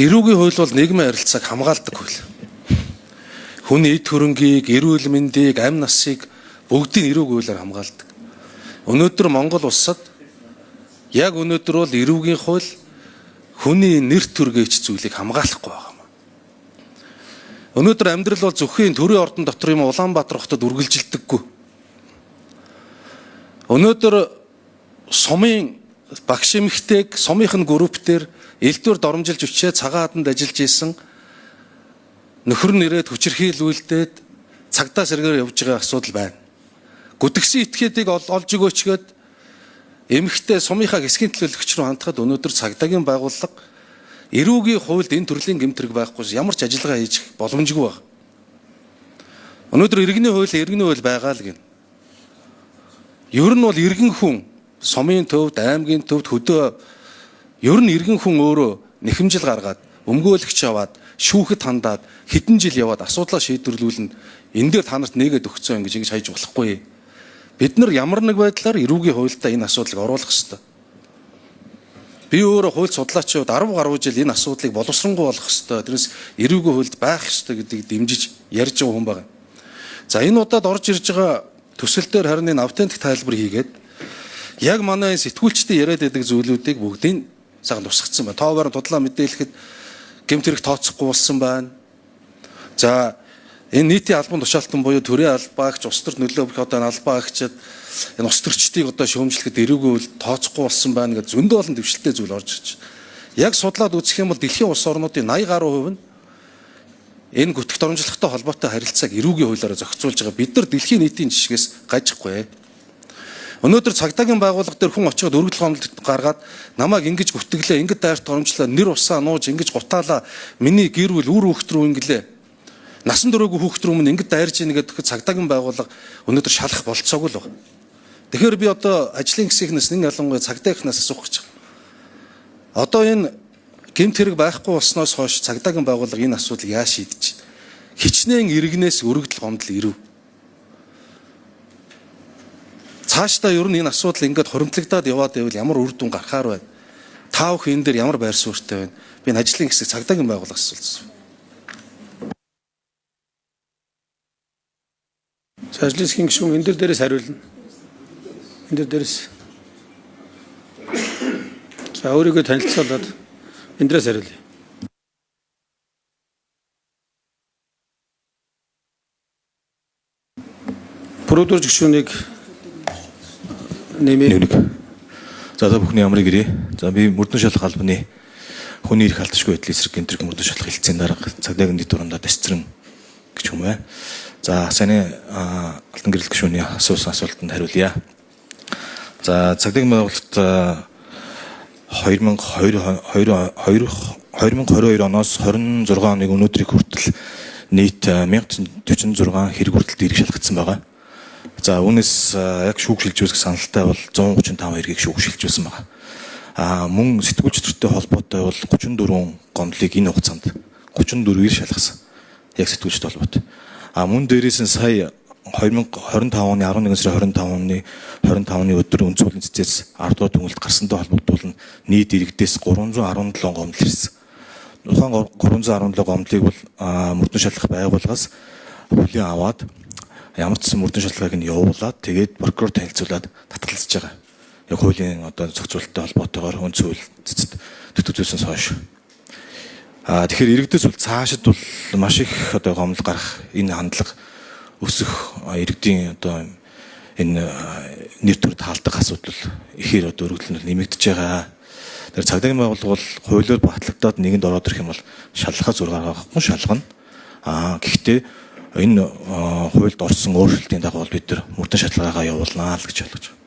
Эрүүгийн хууль бол нийгмийн харилцааг хамгаалдаг хууль. Хүний эд хөрөнгийг, эрүүл мэндийг, амь насыг бүгдийг эрүүгийн хуулиар хамгаалдаг. Өнөөдөр Монгол улсад яг өнөөдөр бол эрүүгийн хууль хүний нэр төргийч зүйлийг хамгаалахгүй байгаа юм. Өнөөдөр амьдрал бол зөвхөн төрийн ордон дотор юм Улаанбаатар хотод үргэлжилдэггүй. Өнөөдөр сумын багш эмэгтэйг сумынхын группээр элдвэр доромжилж өчөө цагаан хаданд ажиллаж исэн нөхөр нь ирээд хүчирхийлүүлдээд цагдаа сэргээр явж байгаа асуудал байна. Гүтгсэн этгээдийг олж өгөөчгээд эмэгтэй сумынхаа хэсгийн төлөөлөгч рүү хандхад өнөөдөр цагдаагийн байгууллага эрүүгийн хуульд энэ төрлийн гэмтрэг байхгүй ямар ч ажиллагаа хийж боломжгүй байна. Өнөөдөр иргэний хууль байгаа л гин. Ер нь бол иргэн хүн сумын төвд, аймгийн төвд хөдөө ер нь иргэн хүн өөрөө нэхэмжил гаргаад, өмгөөлөгч аваад, шүүхэд хандаад, хэдэн жил яваад асуудлаа шийдвэрлүүлнэ. Энэ дээр та нарт нэгэд өгцөө ингэж хайж болохгүй. Бид нар ямар нэг байдлаар эрүүгийн хуульдаа энэ асуудлыг оруулах ёстой. Би өөрөө хууль судлаачид 10 гаруй жил энэ асуудлыг боловсронгуй болгох ёстой. Тэрнээс эрүүгийн хуульд байх ёстой гэдгийг дэмжиж ярьж байгаа хүн байна. За энэ удаад орж ирж байгаа төсөл дээр харин энэ автентик тайлбар хийгээд яг манай сэтгүүлчдийн яриад байдаг зүйлүүдийг бүгдийг сайхан тусгацсан байна. Тоовоор тудлаа мэдээлэхэд гэмт хэрэг тооцохгүй болсон байна. За энэ нийтийн албан тушаалтан буюу төрийн албаагч, улс төрд нөлөө бүрх одоо албаа агчид энэ улс төрчдийг одоо шүүмжлэхэд эрүүгийн хууль тооцохгүй болсон байна гэж зөндөө олон дэвшилтэй зүйл орж ирж байна. Яг судлаад үзэх юм бол дэлхийн улс орнуудын 80 гаруй хувь нь энэ гүтгэх доромжлохтой холбоотой харилцааг эрүүгийн хуулиараа зохицуулж байгаа. Бид нар дэлхийн нийтийн жишгээс гажихгүй. Өнөөдөр цагдаагийн байгууллага дээр хүн очиод өргөдөл гомдол гаргаад намайг ингэж гүтгэлээ, ингэж дайрт доромжлоо, нэр усаа нууж ингэж гутаалаа, миний гэр бүл үр хүүхд рүү ингэлээ. Насан туршаагүй хүүхд рүү минь ингэж дайрж ийн гэдэг цагдаагийн байгууллага өнөөдөр шалах болцоогүй л байна. Тэгэхээр би одоо ажлын хэсгийнээс нэг ялангуяа цагдаагийнхнаас асуух гэж байна. Одоо энэ гэмт хэрэг байхгүй болсноос хойш цагдаагийн байгууллага энэ асуудлыг яаж шийдэж байна? Хичнээн иргэнээс өргөдөл гомдол ирэв. Цаашдаа ер нь энэ асуудал ингээд хоримтлагдаад яваад байвал ямар үр дүн гарахаар байна? Та бүхэн энэ дээр ямар байр суурьтай байна? Би энэ ажлын хэсэг цагдаагийн байгууллагаас асуусан. За ажлын хэсгийн гишүүн энэ дээрээс хариулна. Энэ дээрээс. За өөрийгөө танилцуулаад энэ дээрээс хариулъя. Бүрдүүлж гишүүнийг нэмээ. За та бүхний амрыг ирээ. За би мөрдөн шалах албаны хүний эрх алдашгүй байдлын эсрэг гэмтрэг мөрдөн шалах хэлтсийн дарга цагдаагийн нийт дуурайнд Дасцран гэж юм байна. За саяны алтан гэрэл гишүүний асуусан асуултанд хариулъя. За цагдаагийн байгууллагт 2022 оноос 26 оны өнөөдрийг хүртэл нийт 1046 хэрэг хүртэл эрх шалгагдсан байгаа. За үүнээс яг шүүгшилжүүлэх саналтай бол 135 хэргийг шүүгшилжүүлсэн байна. Мөн сэтгүүлчдэртэй холбоотой бол 34 гомдлыг энэ хугацаанд 34-ээр шалгасан. Яг сэтгүүлчд холбоотой. Мөн дээрээс нь сая 2025 оны 11 сарын 25-ны өдөр өнцгөөлийн цэцээс 10 дугаар дүгнэлт гарсантай холбогдуулан нийт иргэдээс 317 гомдол ирсэн. Тухайн 317 гомдлыг бол мөрдөн шалгах байгууллагаас хүлээн аваад ямар ч мөрдөн шалгааг нь явуулаад тэгээд прокурор танилцуулаад татгалзаж байгаа. Яг хуулийн одоо зохицуулалттай холбоотойгоор өнцгөл цэцэд төтөцөөсөөс хойш. Тэгэхээр иргэдэс бол цаашид бол маш их одоо гомдол гарах энэ хандлага өсөх иргэдийн одоо энэ нэр төр таалдах асуудал ихээр одоо өргөдөл нэмэгдэж байгаа. Тэр цагдаагийн байгууллага бол хуулиар батлагдаад нэгэнд ороод ирэх юм бол шалгахаа зур гаргахгүй шалгана. Гэхдээ энэ хуульд орсон өөрчлөлтийн дагуу бид нар мөрдөн шалгаагаа явуулнаа л гэж ойлгож байна.